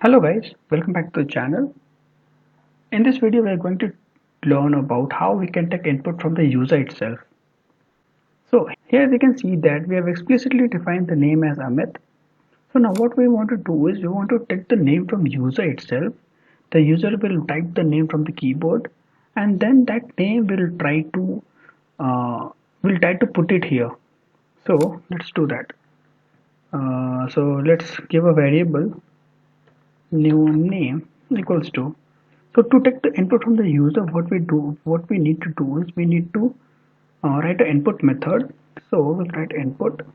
Hello guys, welcome back to the channel. In this video we are going to learn about how we can take input from the user itself. So here we can see that we have explicitly defined the name as Amit. So now what we want to do is we want to take the name from user itself. The user will type the name from the keyboard and then that name will try to put it here. So let's do that. So let's give a variable new name equals to. So to take the input from the user, what we need to do is we need to write an input method. So we'll write input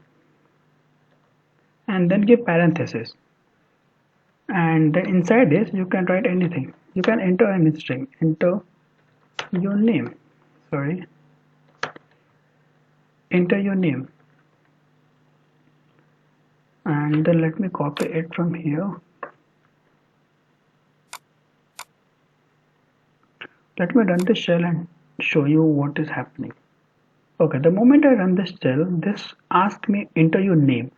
and then give parenthesis. And then inside this, you can write anything. You can enter any string. Enter your name. Sorry. Enter your name. And then let me copy it from here. Let me run the shell and show you what is happening. Okay, the moment I run this shell, this asks me enter your name.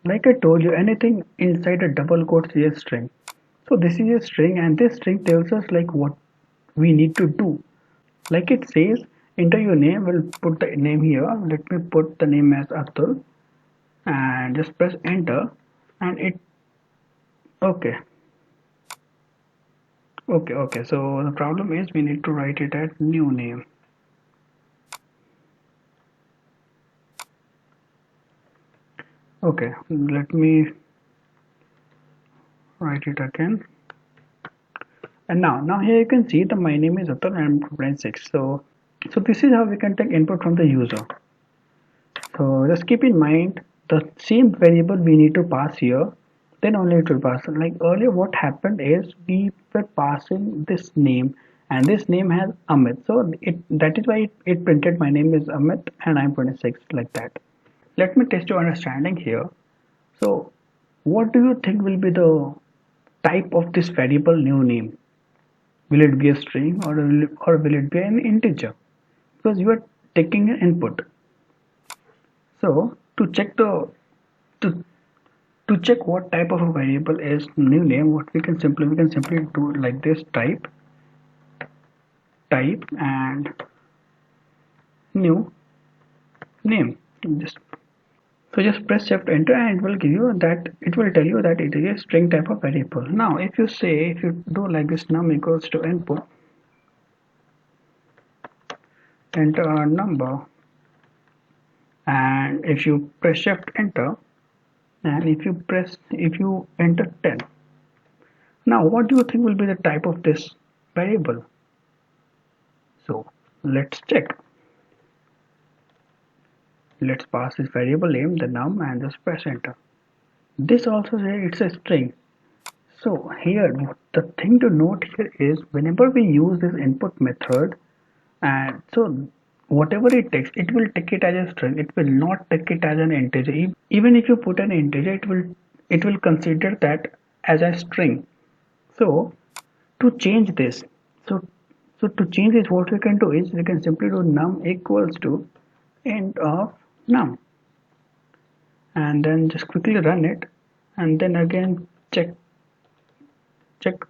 Like I told you, anything inside a double quotes is a string. So this is a string and this string tells us like what we need to do. Like it says enter your name, we'll put the name here. Let me put the name as Atul and just press enter and it okay. Okay, so the problem is we need to write it as new name. Okay, let me write it again. And now here you can see that my name is Atul and I'm 26. So this is how we can take input from the user. So just keep in mind the same variable we need to pass here, then only it will pass. Like earlier what happened is we were passing this name and this name has Amit. So that is why it printed my name is Amit and I'm 26 like that. Let me test your understanding here. So what do you think will be the type of this variable new name? Will it be a string or will it be an integer? Because you are taking an input. So to check to check what type of a variable is new name, what we can simply do like this: type and new name. Just press shift enter and it will give you that, it will tell you that it is a string type of variable. Now if you do like this, num equals to input, enter a number, and if you press shift enter and if you enter 10, now what do you think will be the type of this variable? So let's check. Let's pass this variable name, the num, and just press enter. This also says it's a string. So here the thing to note here is whenever we use this input method, and so whatever it takes, it will take it as a string. It will not take it as an integer. Even if you put an integer, it will consider that as a string. So to change this, to change this, what we can do is we can simply do num equals to int of num, and then just quickly run it, and then again check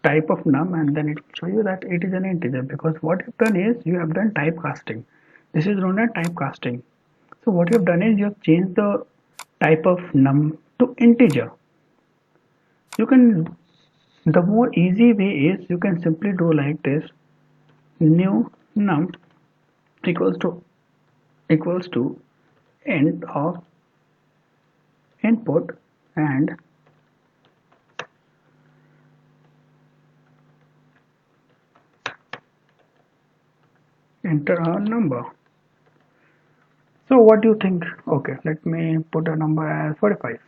type of num, and then it will show you that it is an integer, because what you've done is you have done typecasting. This is known as typecasting. So what you've done is you have changed the type of num to integer. The more easy way is you can simply do like this: new num equals to int of input and enter a number. So what do you think? Okay, let me put a number as 45.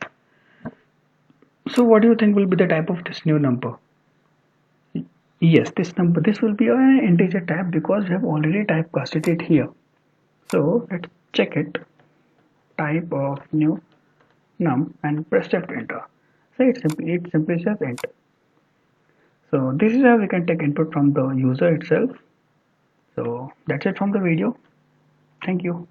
So what do you think will be the type of this new number? Yes, this will be an integer type because we have already typecasted it here. So let's check it. Type of new num and press shift enter. So it simply says int. So this is how we can take input from the user itself. So that's it from the video. Thank you.